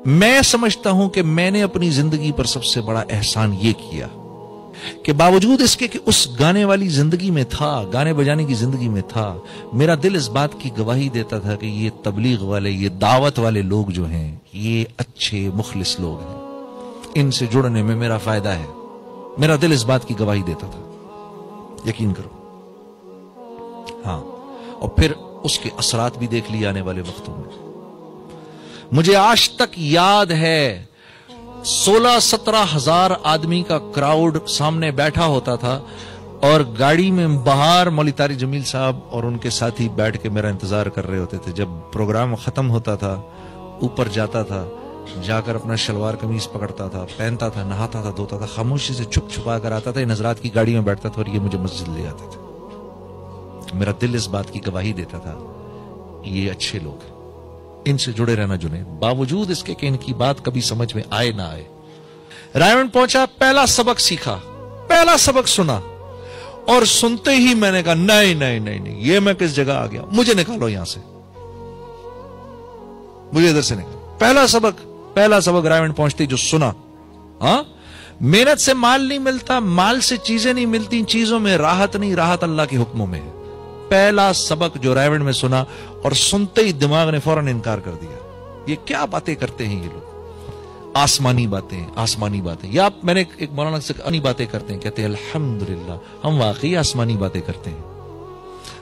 میں سمجھتا ہوں کہ میں نے اپنی زندگی پر سب سے بڑا احسان یہ کیا کہ باوجود اس کے کہ اس گانے والی زندگی میں تھا، گانے بجانے کی زندگی میں تھا، میرا دل اس بات کی گواہی دیتا تھا کہ یہ تبلیغ والے، یہ دعوت والے لوگ جو ہیں یہ اچھے مخلص لوگ ہیں، ان سے جڑنے میں میرا فائدہ ہے۔ میرا دل اس بات کی گواہی دیتا تھا، یقین کرو۔ ہاں، اور پھر اس کے اثرات بھی دیکھ لیے آنے والے وقتوں میں۔ مجھے آج تک یاد ہے 16-17 ہزار آدمی کا کراؤڈ سامنے بیٹھا ہوتا تھا، اور گاڑی میں باہر مولوی طارق جمیل صاحب اور ان کے ساتھی بیٹھ کے میرا انتظار کر رہے ہوتے تھے۔ جب پروگرام ختم ہوتا تھا اوپر جاتا تھا، جا کر اپنا شلوار قمیض پکڑتا تھا، پہنتا تھا، نہاتا تھا، دھوتا تھا، خاموشی سے چھپ چھپا کر آتا تھا، ان حضرات کی گاڑی میں بیٹھتا تھا اور یہ مجھے مسجد لے آتے تھے۔ میرا دل اس بات کی گواہی دیتا تھا یہ اچھے لوگ ہیں، ان سے جڑے رہنا جنہیں، باوجود اس کے کہ ان کی بات کبھی سمجھ میں آئے نہ آئے۔ رائمنڈ پہنچا، پہلا سبق سیکھا، پہلا سبق سنا، اور سنتے ہی میں نے کہا نہیں نہیں نہیں نہیں، یہ میں کس جگہ آ گیا، مجھے نکالو یہاں سے، مجھے ادھر سے نکالو۔ پہلا سبق رائمنڈ پہنچتے جو سنا، ہاں، محنت سے مال نہیں ملتا، مال سے چیزیں نہیں ملتی، چیزوں میں راحت نہیں، راحت اللہ کے حکموں میں ہے۔ پہلا سبق جو رائمنڈ میں سنا، اور سنتے ہی دماغ نے فوراً انکار کر دیا۔ یہ کیا باتیں کرتے ہیں یہ لوگ، آسمانی باتیں، آسمانی باتیں۔ یا میں نے ایک مولانا سے آسمانی باتیں کرتے ہیں، کہتے ہیں الحمدللہ ہم واقعی آسمانی باتیں کرتے ہیں،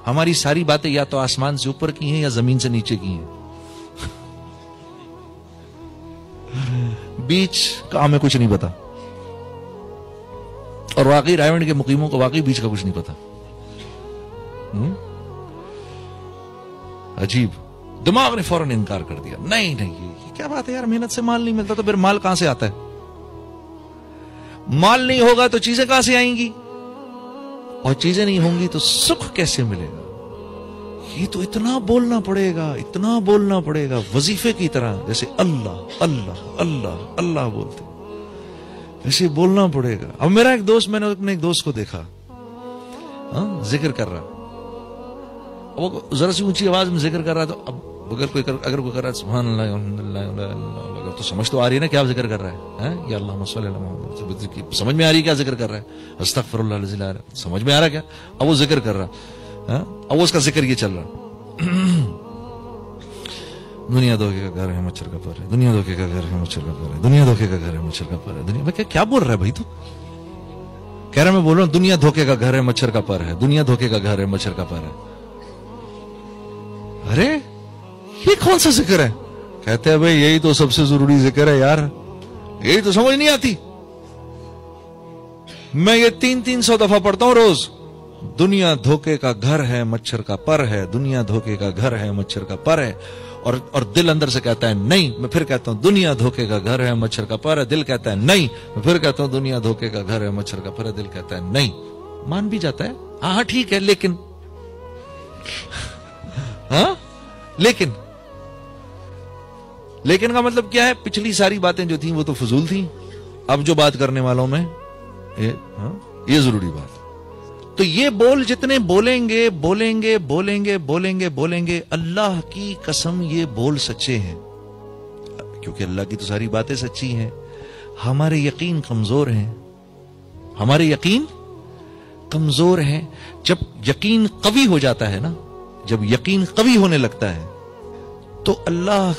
ہماری ساری باتیں یا تو آسمان سے اوپر کی ہیں یا زمین سے نیچے کی ہیں، بیچ کا ہمیں کچھ نہیں پتا، اور واقعی رائمنڈ کے مقیموں کو واقعی بیچ کا کچھ نہیں پتا۔ عجیب، دماغ نے فوراً انکار کر دیا، نہیں نہیں یہ کیا بات ہے یار، محنت سے مال نہیں ملتا تو پھر مال کہاں سے آتا ہے، مال نہیں ہوگا تو چیزیں کہاں سے آئیں گی، اور چیزیں نہیں ہوں گی تو سکھ کیسے ملے گا، یہ تو اتنا بولنا پڑے گا، اتنا بولنا پڑے گا وظیفے کی طرح، جیسے اللہ اللہ اللہ اللہ بولتے ایسے بولنا پڑے گا۔ اب میرا ایک دوست، میں نے اپنے ایک دوست کو دیکھا ذکر کر رہا، وہ ذرا سی اونچی آواز میں ذکر کر رہا، تو اب اگر کوئی کر رہا ہے سبحان اللہ الحمدللہ، تو سمجھ تو آ رہی ہے نا کیا ذکر کر رہا ہے، یا اللہم صلی علی محمد، سمجھ میں آ رہی ہے کیا ذکر کر رہا ہے، استغفر اللہ العظیم، سمجھ میں آ رہا کیا، اب وہ ذکر کر رہا، اب اس کا ذکر یہ چل رہا، دنیا دھوکے کا گھر ہے مچھر کا پر ہے، دنیا دھوکے کا گھر ہے مچھر کا پر ہے، دنیا دھوکے کا گھر ہے مچھر کا پر ہے، دنیا میں کیا بول رہا ہے بھائی، تو کہہ رہا میں بول رہا ہوں دنیا دھوکے کا گھر ہے مچھر کا پر ہے، دنیا دھوکے کا گھر ہے مچھر کا پر ہے۔ ارے یہ کون سا ذکر ہے، کہتے ہیں بھائی یہی تو سب سے ضروری ذکر ہے یار، یہی تو سمجھ نہیں آتی، میں یہ 300 دفعہ پڑھتا ہوں روز، دنیا دھوکے کا گھر ہے مچھر کا پر ہے، دنیا دھوکے کا گھر ہے مچھر کا پر ہے، اور دل اندر سے کہتا ہے نہیں، میں پھر کہتا ہوں دنیا دھوکے کا گھر ہے مچھر کا پر ہے، دل کہتا ہے نہیں، میں پھر کہتا ہوں دنیا دھوکے کا گھر ہے مچھر کا پر ہے، دل کہتا ہے نہیں، مان بھی جاتا ہے ہاں ٹھیک ہے، لیکن ہاں لیکن کا مطلب کیا ہے، پچھلی ساری باتیں جو تھیں وہ تو فضول تھیں، اب جو بات کرنے والوں میں یہ ضروری بات۔ تو یہ بول جتنے بولیں گے بولیں گے بولیں گے بولیں گے بولیں گے، اللہ کی قسم یہ بول سچے ہیں، کیونکہ اللہ کی تو ساری باتیں سچی ہیں، ہمارے یقین کمزور ہیں، ہمارے یقین کمزور ہیں۔ جب یقین قوی ہو جاتا ہے نا، جب یقین قوی ہونے لگتا ہے تو اللہ